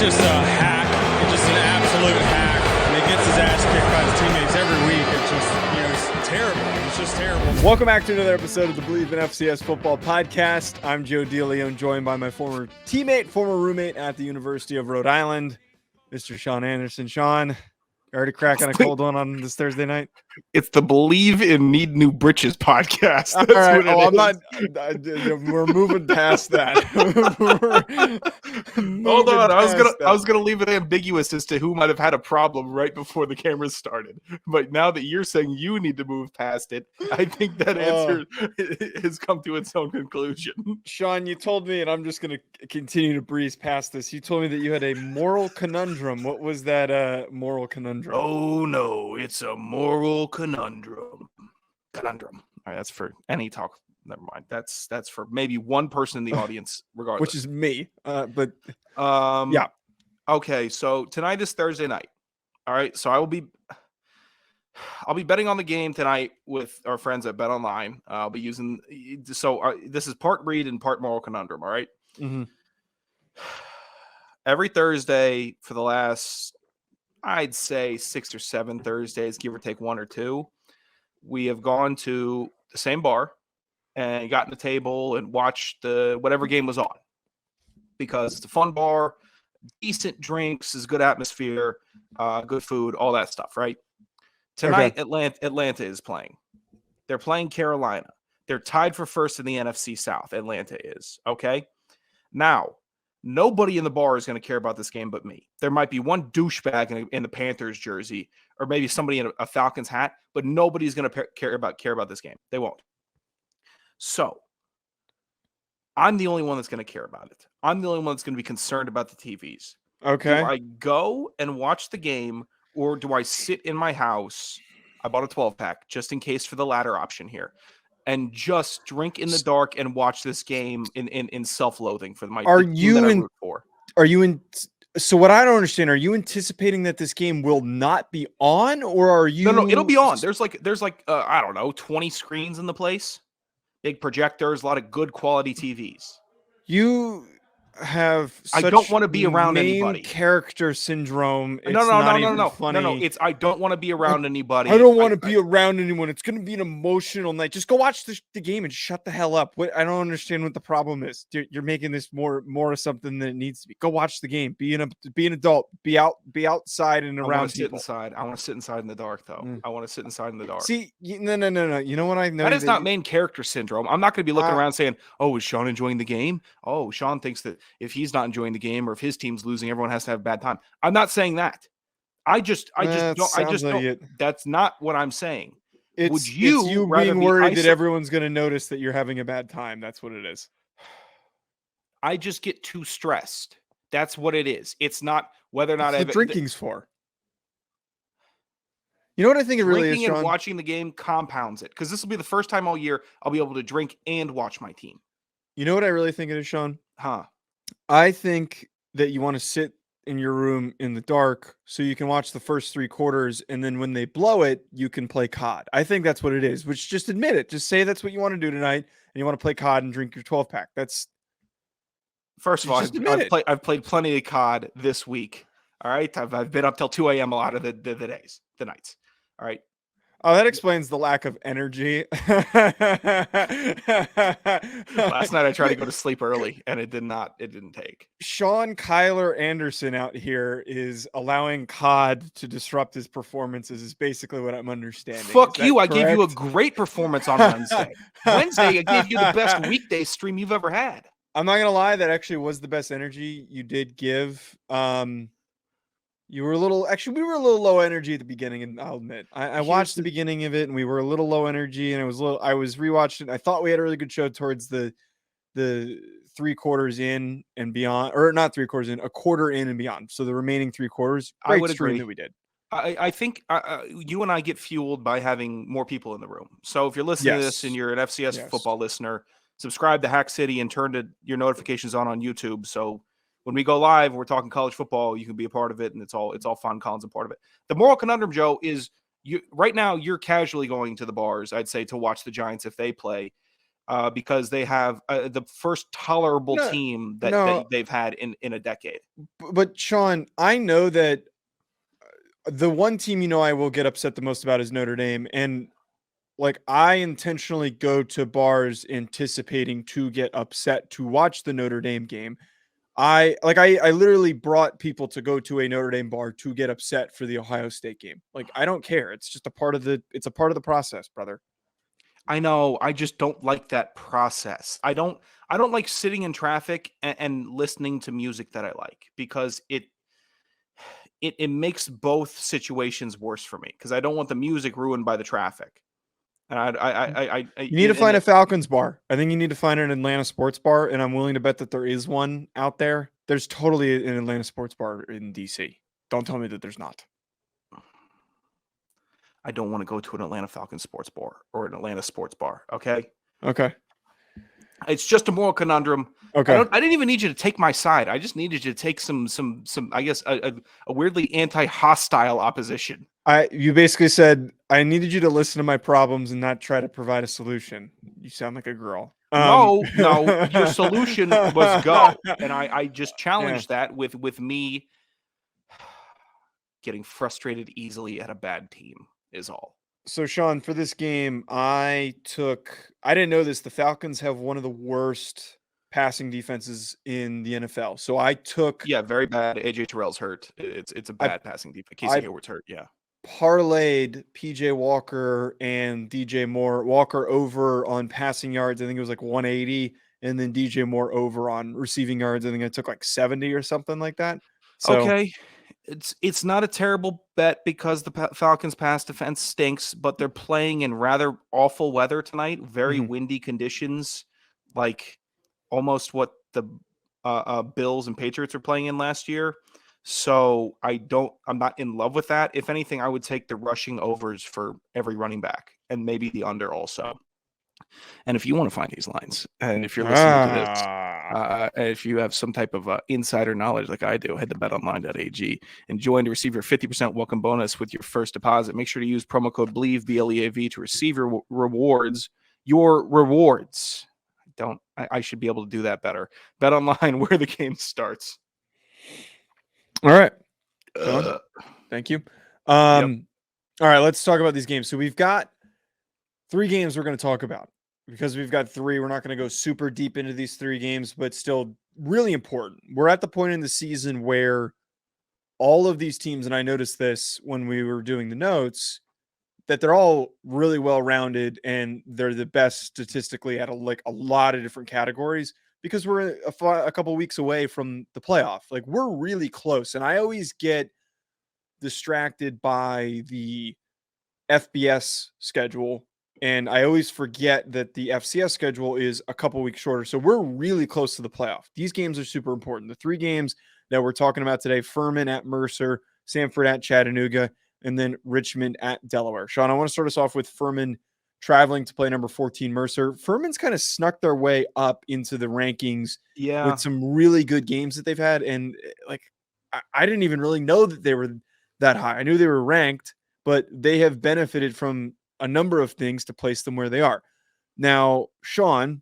just a hack. He's just an absolute hack. And he gets his ass kicked by his teammates every week. It's just, it's terrible. It's just terrible. Welcome back to another episode of the Believe in FCS Football podcast. I'm Joe DeLeone, joined by my former teammate, former roommate at the University of Rhode Island, Mr. Sean Anderson. Sean, already cracking a cold one on this Thursday night? It's the Believe in Need New Britches podcast. All right. I'm not. We're moving past that. Hold on. I was gonna leave it ambiguous as to who might have had a problem right before the cameras started. But now that you're saying you need to move past it, I think that answer has come to its own conclusion. Sean, you told me, and I'm just gonna continue to breeze past this. You told me that you had a moral conundrum. What was that moral conundrum? Oh no, it's a moral conundrum. All right, that's for any talk. Never mind. That's for maybe one person in the audience, regardless. Which is me. But yeah. Okay, so tonight is Thursday night. All right, so I'll be betting on the game tonight with our friends at Bet Online. I'll be using this is part read and part moral conundrum. All right. Mm-hmm. Every Thursday for the last, I'd say 6 or 7 Thursdays, give or take 1 or 2, we have gone to the same bar and gotten a table and watched whatever game was on, because it's a fun bar, decent drinks, is good atmosphere, good food, all that stuff, right? Tonight, okay. Atlanta is playing. They're playing Carolina. They're tied for first in the NFC South. Atlanta is, okay? Now, nobody in the bar is going to care about this game but me. There might be one douchebag in the Panthers jersey, or maybe somebody in a Falcons hat, but nobody's going to care about this game. They won't. So I'm the only one that's going to care about it. I'm the only one that's going to be concerned about the TVs. Okay. Do I go and watch the game, or do I sit in my house? I bought a 12-pack just in case for the latter option here, and just drink in the dark and watch this game in self-loathing for my team that I root for. So what I don't understand, are you anticipating that this game will not be on, or are you? No, it'll be on. There's like I don't know, 20 screens in the place, big projectors, a lot of good quality TVs. You have such I don't want to be around anybody. Character syndrome. It's No. funny. No. It's I don't want to be around anybody. I don't want to be around anyone. It's going to be an emotional night. Just go watch the game and shut the hell up. I don't understand what the problem is. You're making this more of something than it needs to be. Go watch the game. Be an adult. Be outside and around people. I want to sit inside in the dark, though. I want to sit inside in the dark. See, no. You know what I know? That is not main character syndrome. I'm not going to be looking around saying, "Oh, is Sean enjoying the game? Oh, Sean thinks that if he's not enjoying the game, or if his team's losing, everyone has to have a bad time." I'm not saying that. I just don't. That's not what I'm saying. Would you being worried that everyone's going to notice that you're having a bad time? That's what it is. I just get too stressed. That's what it is. It's not whether or not the drinking's for. You know what I think it really is, Sean? Drinking and watching the game compounds it, because this will be the first time all year I'll be able to drink and watch my team. You know what I really think it is, Sean? Huh? I think that you want to sit in your room in the dark so you can watch the first 3 quarters, and then when they blow it, you can play COD. I think that's what it is, which just admit it. Just say that's what you want to do tonight, and you want to play COD and drink your 12-pack. That's first of all, I've played plenty of COD this week. All right. I've been up till 2 a.m. a lot of the nights. All right. Oh, that explains the lack of energy. Last night I tried to go to sleep early, and it didn't take. Sean Kyler Anderson out here is allowing COD to disrupt his performances, is basically what I'm understanding. Fuck you. I gave you a great performance on Wednesday. I gave you the best weekday stream you've ever had. I'm not going to lie. That actually was the best energy you did give. We were a little low energy at the beginning, and I'll admit, I watched the beginning of it, and we were a little low energy, and I was rewatching. I thought we had a really good show towards the 3 quarters in and beyond, or not 3 quarters in, a quarter in and beyond. So the remaining 3 quarters, I would agree that we did. I think you and I get fueled by having more people in the room. So if you're listening to this and you're an FCS football listener, subscribe to Hack City and turn your notifications on YouTube. So when we go live, we're talking college football, you can be a part of it, and it's all fun. Colin's a part of it. The moral conundrum, Joe, is right now you're casually going to the bars, I'd say, to watch the Giants if they play. because they have the first tolerable No, team that no, they've had in a decade. but Sean, I know that the one team I will get upset the most about is Notre Dame, and like I intentionally go to bars anticipating to get upset to watch the Notre Dame game. I literally brought people to go to a Notre Dame bar to get upset for the Ohio State game. Like I don't care. It's just a part of the process, brother. I know. I just don't like that process. I don't like sitting in traffic and listening to music that I like, because it makes both situations worse for me, because I don't want the music ruined by the traffic. And You need to find a Falcons bar. I think you need to find an Atlanta sports bar, and I'm willing to bet that there is one out there. There's totally an Atlanta sports bar in DC. Don't tell me that there's not. I don't want to go to an Atlanta Falcons sports bar or an Atlanta sports bar. Okay. Okay. It's just a moral conundrum. Okay. I didn't even need you to take my side. I just needed you to take some I guess a weirdly anti-hostile opposition. You basically said I needed you to listen to my problems and not try to provide a solution. You sound like a girl. No, your solution was go. And I just challenged that with me getting frustrated easily at a bad team is all. So Sean, for this game, I didn't know this. The Falcons have one of the worst passing defenses in the NFL. So I took very bad. AJ Terrell's hurt. It's a bad passing defense. Casey Hayward's hurt. Yeah. Parlayed PJ Walker and DJ Moore. Walker over on passing yards. I think it was like 180. And then DJ Moore over on receiving yards. I think I took like 70 or something like that. So, okay. It's not a terrible bet because the Falcons pass defense stinks, but they're playing in rather awful weather tonight. Very windy conditions, like almost what the Bills and Patriots were playing in last year. So I'm not in love with that. If anything, I would take the rushing overs for every running back and maybe the under also. And if you want to find these lines, and if you're listening to this, if you have some type of insider knowledge like I do, head to betonline.ag and join to receive your 50% welcome bonus with your first deposit. Make sure to use promo code BLEAV, BLEAV, to receive your rewards. Your rewards. I should be able to do that better. Bet online, where the game starts. All right. Thank you. All right, let's talk about these games. So we've got 3 games we're going to talk about. Because we've got 3, we're not going to go super deep into these 3 games, but still really important. We're at the point in the season where all of these teams, and I noticed this when we were doing the notes, that they're all really well-rounded and they're the best statistically at a lot of different categories, because we're a couple weeks away from the playoff. Like, we're really close. And I always get distracted by the FBS schedule. And I always forget that the FCS schedule is a couple weeks shorter. So we're really close to the playoff. These games are super important. The 3 games that we're talking about today: Furman at Mercer, Samford at Chattanooga, and then Richmond at Delaware. Sean, I want to start us off with Furman traveling to play number 14 Mercer. Furman's kind of snuck their way up into the rankings with some really good games that they've had. And like, I didn't even really know that they were that high. I knew they were ranked, but they have benefited from a number of things to place them where they are. Now, Sean,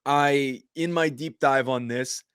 in my deep dive on this,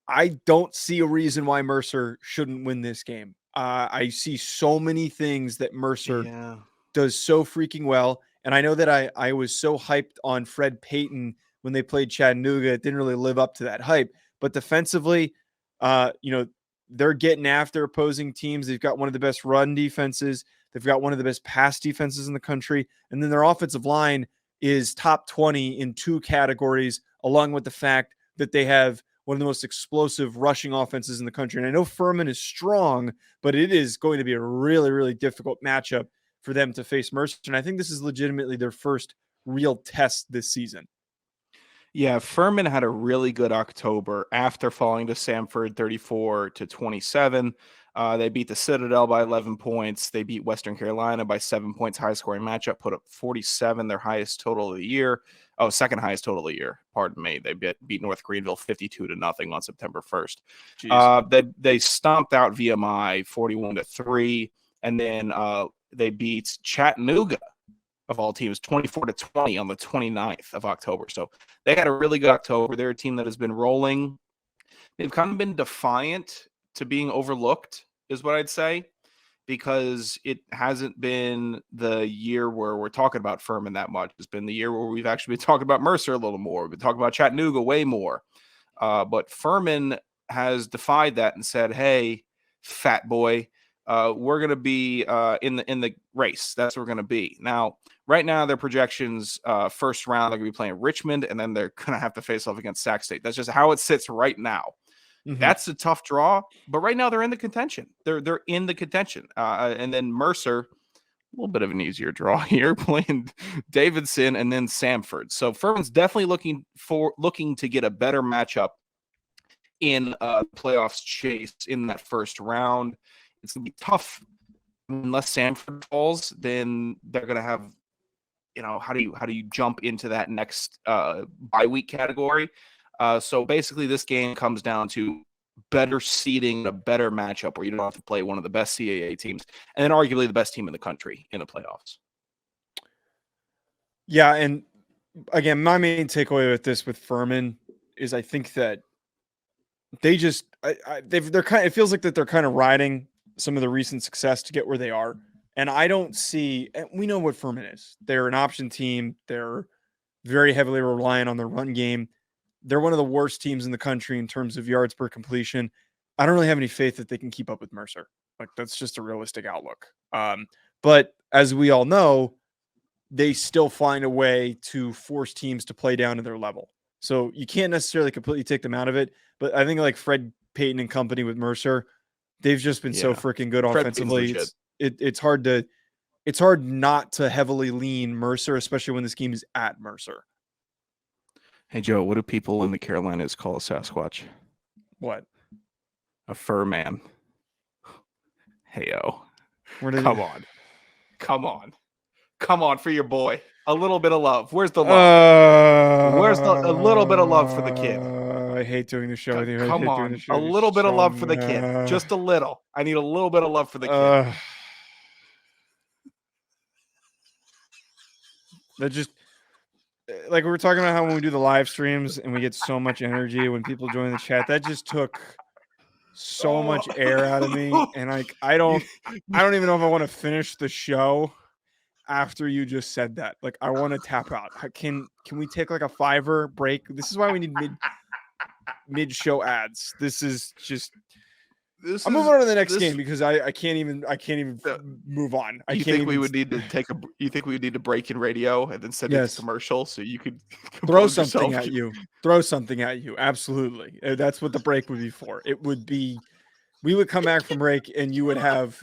I don't see a reason why Mercer shouldn't win this game. I see so many things that Mercer does so freaking well. And I know that I was so hyped on Fred Payton when they played Chattanooga. It didn't really live up to that hype. But defensively, they're getting after opposing teams. They've got one of the best run defenses. They've got one of the best pass defenses in the country. And then their offensive line is top 20 in 2 categories, along with the fact that they have one of the most explosive rushing offenses in the country. And I know Furman is strong, but it is going to be a really, really difficult matchup for them to face Mercer. And I think this is legitimately their first real test this season. Yeah, Furman had a really good October after falling to Samford 34-27. They beat the Citadel by 11 points. They beat Western Carolina by 7 points. High scoring matchup, put up 47, their highest total of the year. Oh, second highest total of the year. Pardon me. They beat North Greenville 52-0 on September 1st. They stomped out VMI 41-3, and then they beat Chattanooga of all teams, 24-20 on the 29th of October. So they had a really good October. They're a team that has been rolling. They've kind of been defiant to being overlooked, is what I'd say, because it hasn't been the year where we're talking about Furman that much. It's been the year where we've actually been talking about Mercer a little more. We've been talking about Chattanooga way more. But Furman has defied that and said, hey, fat boy, we're going to be in the race. That's what we're going to be. Now, right now, their projections, first round, they're going to be playing Richmond, and then they're going to have to face off against Sac State. That's just how it sits right now. Mhm. That's a tough draw, but right now they're in the contention. They're in the contention. And then Mercer, a little bit of an easier draw here, playing Davidson and then Samford. So Furman's definitely looking to get a better matchup in playoffs chase in that first round. It's gonna be tough unless Samford falls. Then they're gonna have, how do you jump into that next bye week category? So basically, this game comes down to better seeding, a better matchup where you don't have to play one of the best CAA teams and then arguably the best team in the country in the playoffs. Yeah, and again, my main takeaway with this with Furman is I think that they just they're kind. It feels like that they're kind of riding some of the recent success to get where they are, and I don't see. And we know what Furman is. They're an option team. They're very heavily reliant on their run game. They're one of the worst teams in the country in terms of yards per completion. I don't really have any faith that they can keep up with Mercer. Like, that's just a realistic outlook. But as we all know, they still find a way to force teams to play down to their level. So you can't necessarily completely take them out of it. But I think like Fred Payton and company with Mercer, they've just been so freaking good offensively. It's hard not to heavily lean Mercer, especially when this game is at Mercer. Hey, Joe, what do people in the Carolinas call a Sasquatch? What? A fur man. Hey-o. Come on for your boy. A little bit of love. Where's the love? Where's a little bit of love for the kid? I hate doing the show with you. Come on. A little bit of love for the kid. Just a little. I need a little bit of love for the kid. That just, like we were talking about how when we do the live streams and we get so much energy when people join the chat, that just took so much air out of me. And like, I don't even know if I want to finish the show after you just said that. Like, I want to tap out. Can we take like a $5 break? This is why we need mid show ads. I'm moving on to the next game because I can't even move on. You think we would need to break in radio and then send it to commercial so you could throw something at you? Throw something at you. Absolutely. That's what the break would be for. It would be, we would come back from break and you would have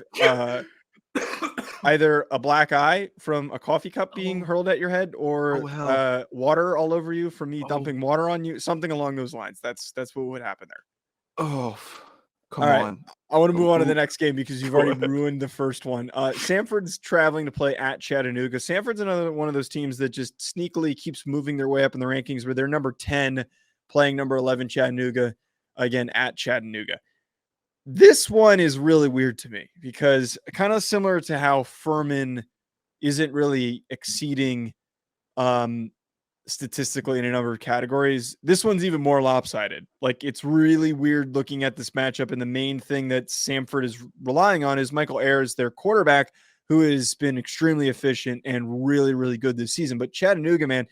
either a black eye from a coffee cup being hurled at your head or water all over you from me dumping water on you, something along those lines. That's what would happen there. Oh, come on. I want to move on to the next game because you've already ruined the first one. Samford's traveling to play at Chattanooga. Samford's another one of those teams that just sneakily keeps moving their way up in the rankings where they're number 10 playing number 11 Chattanooga, again at Chattanooga. This one is really weird to me because kind of similar to how Furman isn't really exceeding statistically in a number of categories. This one's even more lopsided. Like, it's really weird looking at this matchup. And the main thing that Samford is relying on is Michael Ayers, their quarterback, who has been extremely efficient and really, really good this season. But Chattanooga, man,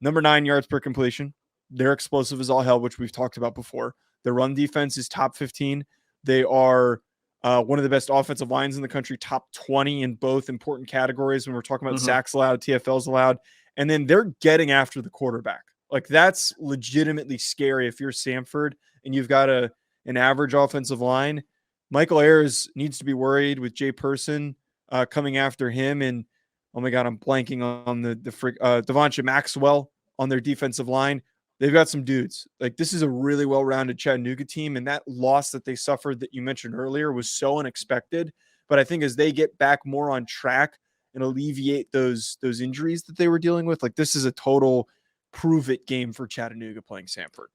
number 9 yards per completion. They're explosive as all hell, which we've talked about before. Their run defense is top 15. They are one of the best offensive lines in the country, top 20 in both important categories when we're talking about sacks allowed, TFLs allowed. And then they're getting after the quarterback. Like, that's legitimately scary if you're Samford and you've got an average offensive line. Michael Ayers needs to be worried with Jay Person coming after him. And, oh my God, I'm blanking on the Devonta Maxwell on their defensive line. They've got some dudes. Like, this is a really well-rounded Chattanooga team, and that loss that they suffered that you mentioned earlier was so unexpected. But I think as they get back more on track and alleviate those injuries that they were dealing with, like, this is a total prove-it game for Chattanooga playing Samford.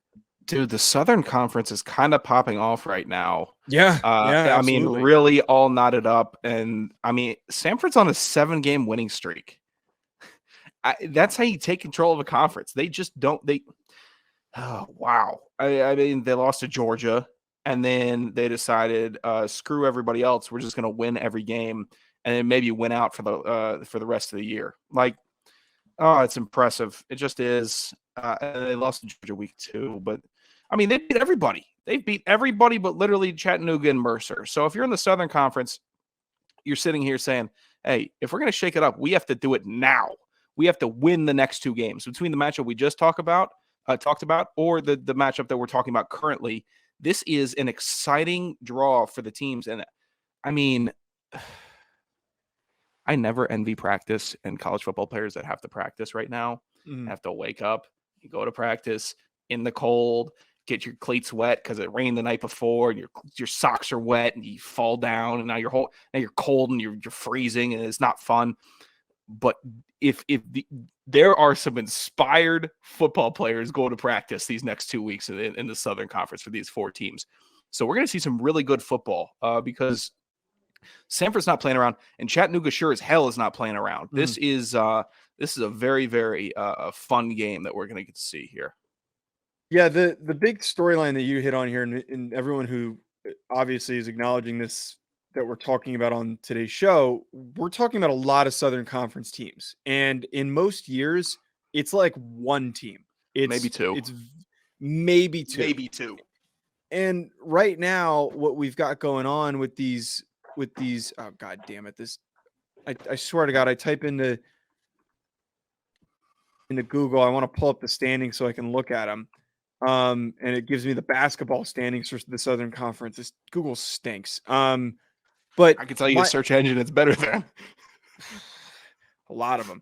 Dude, the Southern Conference is kind of popping off right now. Yeah. I mean, really all knotted up. And, I mean, Samford's on a 7-game winning streak. That's how you take control of a conference. They just don't. Oh, wow. I mean, they lost to Georgia, and then they decided, screw everybody else. We're just going to win every game, and then maybe win out for the rest of the year. Like, oh, it's impressive. It just is. And they lost to Georgia week 2, but I mean, they beat everybody. They beat everybody, but literally Chattanooga and Mercer. So if you're in the Southern Conference, you're sitting here saying, hey, if we're going to shake it up, we have to do it now. We have to win the next 2 games between the matchup we just talked about, or the matchup that we're talking about currently. This is an exciting draw for the teams. And I mean, I never envy practice and college football players that have to practice right now, have to wake up, you go to practice in the cold, get your cleats wet because it rained the night before, and your socks are wet, and you fall down, and now you're cold and you're freezing, and it's not fun. But there are some inspired football players going to practice these next 2 weeks in the Southern Conference for these 4 teams. So we're going to see some really good football because Samford's not playing around, and Chattanooga sure as hell is not playing around. This is a very, very fun game that we're going to get to see here. Yeah, the big storyline that you hit on here, and everyone who obviously is acknowledging this that we're talking about on today's show, we're talking about a lot of Southern Conference teams, and in most years, it's like one team. It's maybe 2. It's maybe 2. Maybe 2. And right now, what we've got going on with these, oh god damn it, I swear to God, I type into Google, I want to pull up the standings so I can look at them. And it gives me the basketball standings for the Southern Conference. This Google stinks. But I can tell you a search engine it's better than a lot of them.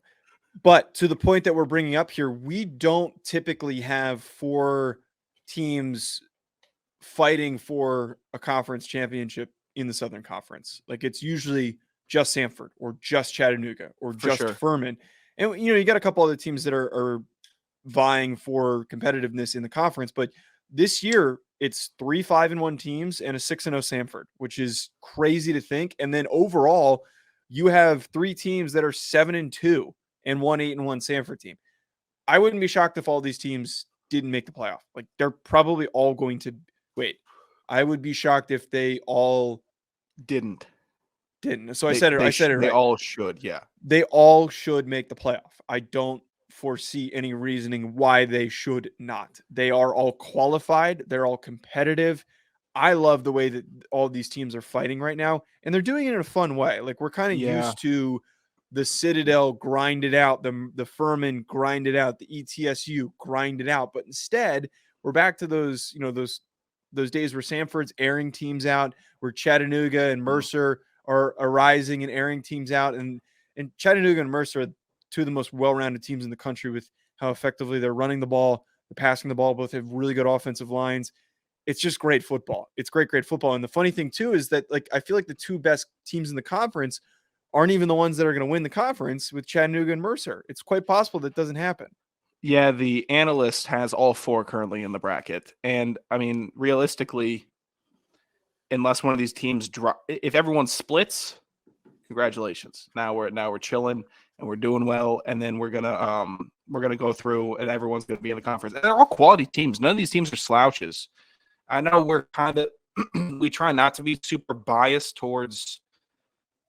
But to the point that we're bringing up here, we don't typically have 4 teams fighting for a conference championship in the Southern Conference. Like, it's usually just Samford or just Chattanooga or just Furman. And, you got a couple other teams that are vying for competitiveness in the conference. But this year, it's 3 5-1 teams and a 6-0 Samford, which is crazy to think. And then overall, you have 3 teams that are 7-2 and 1 8-1 Samford team. I wouldn't be shocked if all these teams didn't make the playoff. Like, they're probably all going to wait. I would be shocked if they all didn't. So I said it right. They all should, yeah. They all should make the playoff. I don't foresee any reasoning why they should not. They are all qualified. They're all competitive. I love the way that all these teams are fighting right now, and they're doing it in a fun way. Like, we're kind of used to the Citadel grind it out, the Furman grind it out, the ETSU grind it out, but instead we're back to those days where Samford's airing teams out, where Chattanooga and Mercer are rising and airing teams out, and Chattanooga and Mercer are 2 of the most well-rounded teams in the country with how effectively they're running the ball, they're passing the ball. Both have really good offensive lines. It's just great football. It's great football. And the funny thing too is that, like, I feel like the 2 best teams in the conference aren't even the ones that are going to win the conference with Chattanooga and Mercer. It's quite possible that doesn't happen. Yeah, the analyst has all 4 currently in the bracket. And I mean, realistically, unless one of these teams if everyone splits, congratulations. Now we're chilling and we're doing well, and then we're gonna go through and everyone's gonna be in the conference. And they're all quality teams. None of these teams are slouches. I know we're kind of we try not to be super biased towards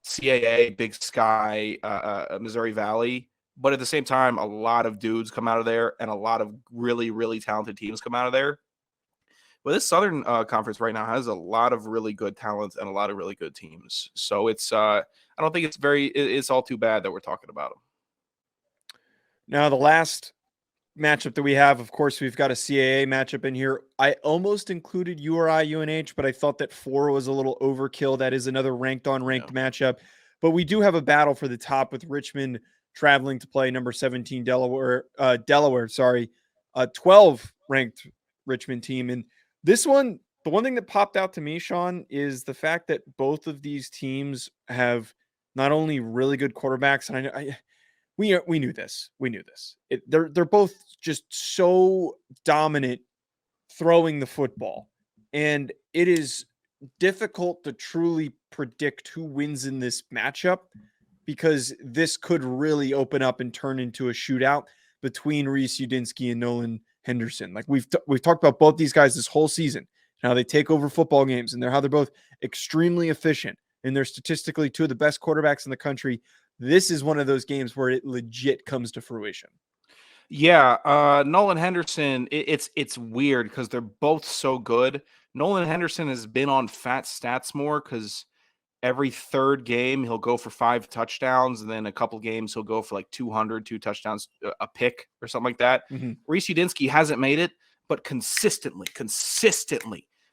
CAA, Big Sky, Missouri Valley, but at the same time, a lot of dudes come out of there, and a lot of really, really talented teams come out of there. But this Southern Conference right now has a lot of really good talent and a lot of really good teams. So it's I don't think it's all too bad that we're talking about them. Now, the last matchup that we have, of course, we've got a CAA matchup in here. I almost included URI UNH, but I thought that 4 was a little overkill. That is another ranked matchup. But we do have a battle for the top with Richmond traveling to play number 17 Delaware, 12 ranked Richmond team. And this one, the one thing that popped out to me, Sean, is the fact that both of these teams have not only really good quarterbacks, and we knew this. They're both just so dominant throwing the football, and it is difficult to truly predict who wins in this matchup. because this could really open up and turn into a shootout between Reese Udinski and Nolan Henderson. Like we've talked about both these guys this whole season, how they take over football games and how they're both extremely efficient and they're statistically two of the best quarterbacks in the country. This is one of those games where it legit comes to fruition. Yeah, Nolan Henderson, it's weird because they're both so good. Nolan Henderson has been on fat stats more because every third game he'll go for 5 touchdowns, and then a couple games he'll go for like 2 touchdowns, a pick or something like that. Mm-hmm. Reese Udinski hasn't made it, but consistently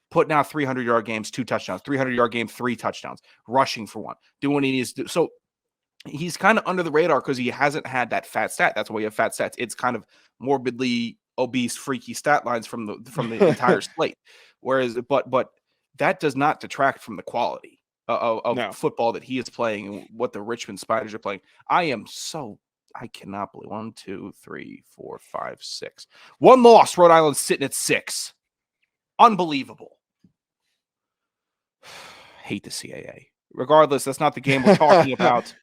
putting out 300-yard games, 2 touchdowns, 300-yard game, 3 touchdowns, rushing for 1, doing what he needs to do. So he's kind of under the radar because he hasn't had that fat stat. That's why you have fat stats. It's kind of morbidly obese, freaky stat lines from the entire slate. Whereas, but that does not detract from the quality of football that he is playing and what the Richmond Spiders are playing. I cannot believe 1, 2, 3, 4, 5, 6. 1 loss. Rhode Island's sitting at 6. Unbelievable. Hate the CAA. Regardless, that's not the game we're talking about.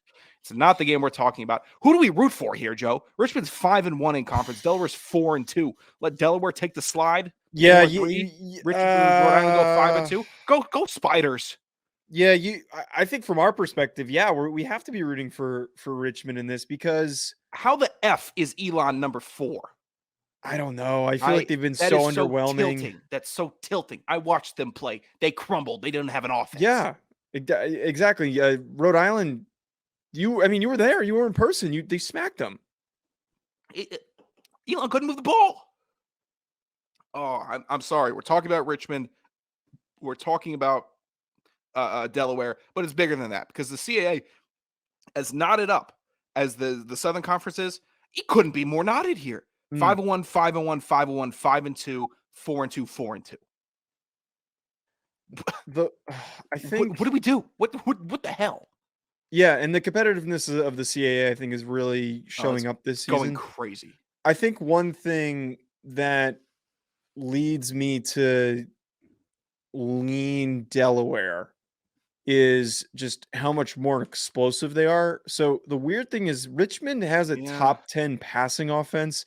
It's not the game we're talking about. Who do we root for here, Joe? Richmond's 5-1 in conference. Delaware's 4-2. Let Delaware take the slide. Yeah, Richmond, Rhode Island go 5-2. Go Spiders. Yeah, I think from our perspective, we have to be rooting for Richmond in this because how the F is Elon number 4? I don't know. I feel like they've been so underwhelming. That's so tilting. I watched them play. They crumbled. They didn't have an offense. Yeah, exactly. Rhode Island. You were there. You were in person. They smacked them. Elon couldn't move the ball. Oh, I'm sorry. We're talking about Richmond. We're talking about Delaware, but it's bigger than that because the CAA, as knotted up as the Southern Conference is, it couldn't be more knotted here. 5-1, 5-1, 5-1, 5-2, 4-2, 4-2. I think. What do we do? What the hell? Yeah, and the competitiveness of the CAA, I think, is really showing up this season. Going crazy. I think one thing that leads me to lean Delaware is just how much more explosive they are. So the weird thing is Richmond has a top 10 passing offense,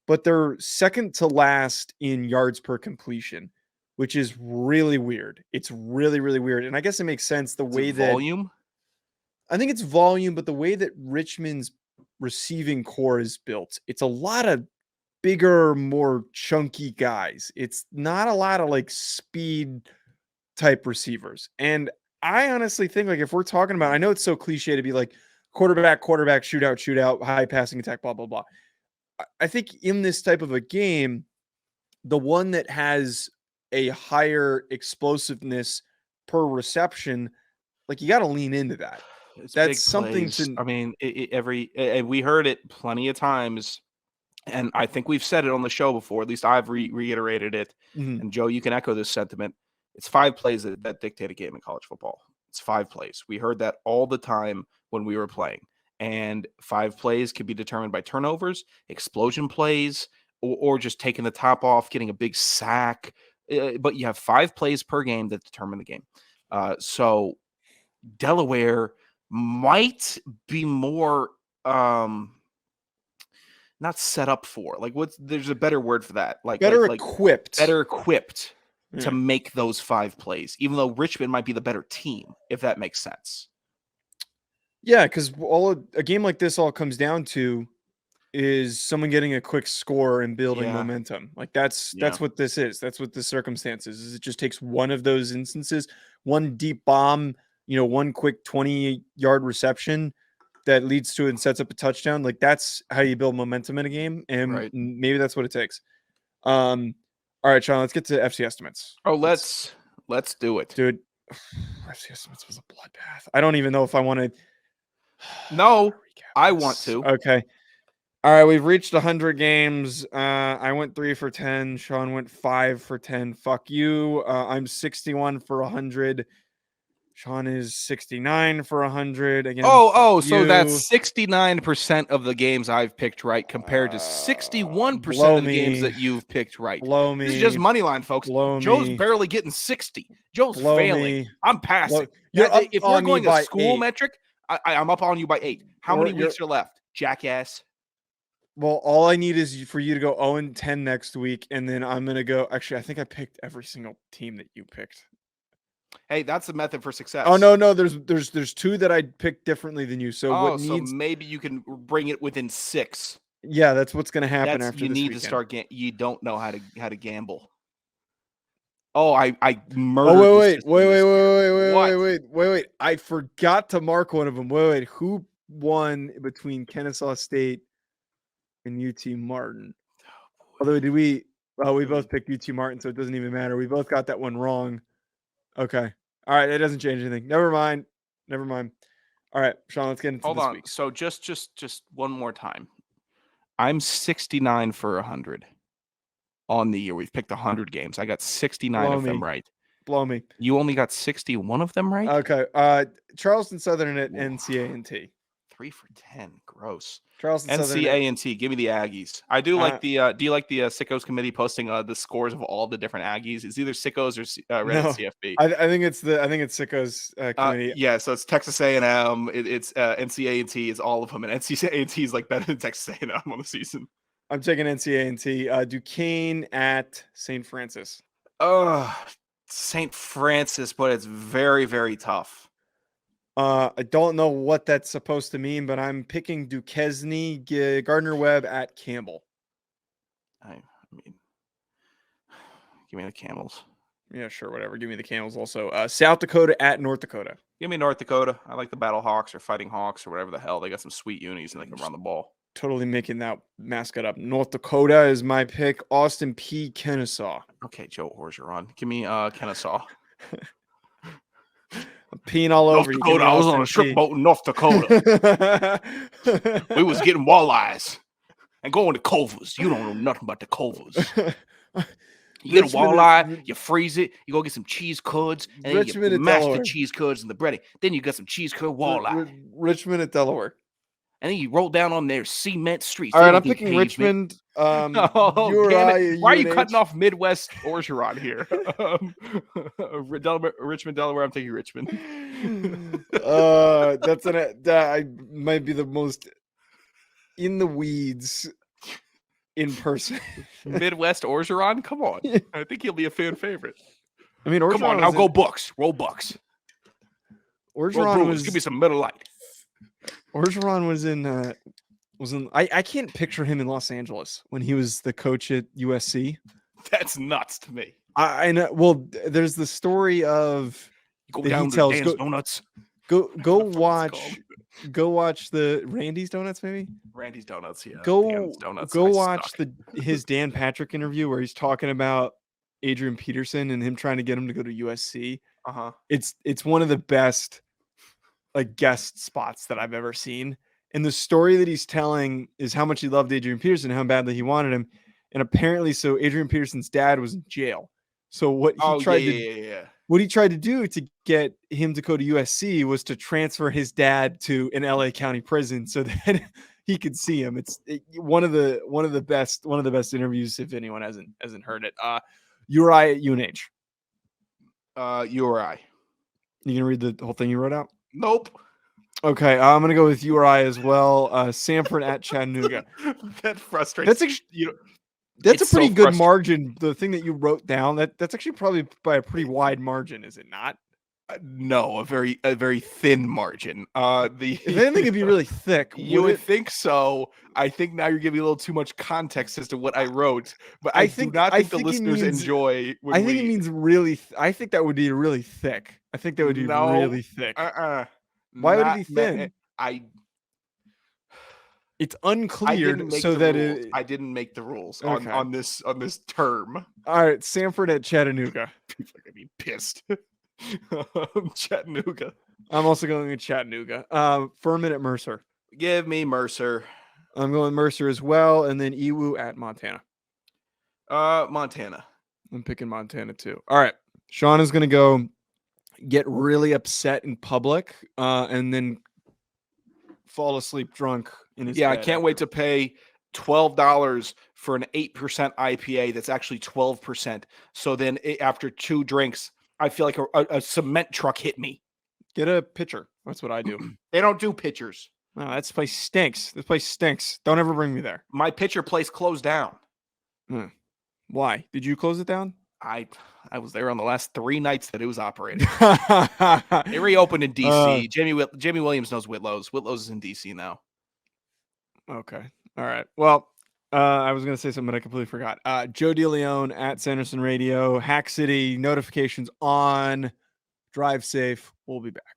but they're second to last in yards per completion, which is really weird. It's really, really weird. And I guess it makes sense the way that volume. I think it's volume, but the way that Richmond's receiving core is built, it's a lot of bigger, more chunky guys. It's not a lot of like speed type receivers. And I honestly think like if we're talking about, I know it's so cliche to be like quarterback, shootout, high passing attack, blah, blah, blah. I think in this type of a game, the one that has a higher explosiveness per reception, like you got to lean into that. That's something to. I mean, we heard it plenty of times, and I think we've said it on the show before. At least I've reiterated it. Mm-hmm. And Joe, you can echo this sentiment. It's 5 plays that dictate a game in college football. It's 5 plays. We heard that all the time when we were playing. And 5 plays can be determined by turnovers, explosion plays, or just taking the top off, getting a big sack. But you have 5 plays per game that determine the game. So Delaware might be more not set up for, like, there's a better word for that, like better equipped to make those 5 plays, even though Richmond might be the better team, if that makes sense. Yeah, because a game like this all comes down to is someone getting a quick score and building momentum. Like that's what this is. That's what the circumstances is. It just takes one of those instances, one deep bomb, one quick 20-yard reception that leads to and sets up a touchdown. Like that's how you build momentum in a game, and maybe that's what it takes. All right, Sean, let's get to FC estimates. Oh, let's do it, dude. FC estimates was a bloodbath. I don't even know if I want to. No, I want to. Okay. All right, we've reached 100 games. I went 3 for 10. Sean went 5 for 10. Fuck you. I'm 61 for 100. Sean is 69 for 100. Again. So that's 69% of the games I've picked right compared to 61% of the games that you've picked right. Blow me. This is just money line, folks. Joe's barely getting 60. Joe's failing. I'm passing. If we're going a school metric, I'm up on you by 8. How many weeks are left, jackass? Well, all I need is for you to go 0-10 next week, and then I'm gonna go. Actually, I think I picked every single team that you picked. Hey, that's the method for success. Oh no, there's 2 that I picked differently than you. So so maybe you can bring it within 6. Yeah, that's what's gonna happen after you this need weekend. to start. You don't know how to gamble. Oh, I Oh murdered. wait! I forgot to mark one of them. Wait! Who won between Kennesaw State and UT Martin? Although did we? Well, we both picked UT Martin, so it doesn't even matter. We both got that one wrong. Okay. All right. It doesn't change anything. Never mind. All right, Sean. Let's get into Hold this on. week. So just one more time. I'm 69 for 100 on the year. We've picked 100 games. I got 69 of them right. Blow me. You only got 61 of them right? Okay. Charleston Southern at NCA&T. 3 for 10. Gross. Charleston Southern. NCA&T. Give me the Aggies. I do like the. Do you like the Sickos committee posting the scores of all the different Aggies? It's either Sickos or Reddit CFB. I think it's Sickos committee. Yeah, so it's Texas A&M. It's NCA&T. It's all of them, and NCA&T is like better than Texas A&M on the season. I'm taking NCA&T. Duquesne at St. Francis. St. Francis, but it's very, very tough. I don't know what that's supposed to mean, but I'm picking Duquesne, Gardner-Webb at Campbell. I mean, give me the Camels. Yeah, sure, whatever. Give me the Camels also. South Dakota at North Dakota. Give me North Dakota. I like the Battle Hawks or Fighting Hawks or whatever the hell. They got some sweet unis and they can run the ball. Totally making that mascot up. North Dakota is my pick. Austin P. Kennesaw. Okay, Joe Orgeron. Give me Kennesaw. I'm peeing all over you. Dakota. I was on a strip boat in North Dakota. We was getting walleyes and going to covers. You don't know nothing about the covers. You get a walleye, you freeze it, you go get some cheese curds, and then you mash the cheese curds in the breading. Then you got some cheese curd walleye. Richmond at Delaware. And then you roll down on their cement streets. All right, I'm picking Richmond. Damn it. Why are you cutting off Midwest Orgeron here? Richmond, Delaware. I'm taking Richmond. I might be the most in the weeds in person. Midwest Orgeron? Come on. I think he'll be a fan favorite. I mean, Orgeron come on, now go Bucks. Roll Bucks. Orgeron was. Give me some Miller Lite. Orgeron was in. I can't picture him in Los Angeles when he was the coach at USC. That's nuts to me. I know. Well, there's the story of go down to Dan's Donuts. Go watch the Randy's Donuts, maybe. Randy's Donuts, yeah. Go watch his Dan Patrick interview where he's talking about Adrian Peterson and him trying to get him to go to USC. It's one of the best like guest spots that I've ever seen. And the story that he's telling is how much he loved Adrian Peterson, how badly he wanted him. And apparently, so Adrian Peterson's dad was in jail. So what he tried to do to get him to go to USC was to transfer his dad to an LA County prison so that he could see him. It's one of the best interviews if anyone hasn't heard it. Uri at UNH. Uri. You gonna read the whole thing you wrote out? Nope. Okay, I'm gonna go with URI as well. Samford at Chattanooga. That frustrates. That's a pretty good margin. The thing that you wrote down, that's actually probably by a pretty wide margin, is it not? No, a very thin margin. If anything, it'd be really thick. You would think so. I think now you're giving a little too much context as to what I wrote, but I think the listeners enjoy. It means really. I think that would be really thick. I think that would be really thick. Why would it be thin? It's unclear so that I didn't make the rules on this term. All right, Samford at Chattanooga. People are gonna be pissed. Chattanooga. I'm also going with Chattanooga. Furman at Mercer. Give me Mercer. I'm going Mercer as well, and then Ewu at Montana. Montana. I'm picking Montana too. All right, Sean is going to go get really upset in public, and then fall asleep drunk in his bed. I can't wait to pay $12 for an 8% IPA that's actually 12%. So then after 2 drinks, I feel like a cement truck hit me. Get a pitcher. That's what I do. They don't do pitchers. No, that place stinks. This place stinks. Don't ever bring me there. My pitcher place closed down. Why? Did you close it down? I was there on the last 3 nights that it was operating. It reopened in DC. Jamie Williams knows Whitlow's. Whitlow's is in DC now. Okay. All right. Well, I was going to say something, but I completely forgot. Joe DeLeone at Sanderson Radio, Hack City, notifications on. Drive safe. We'll be back.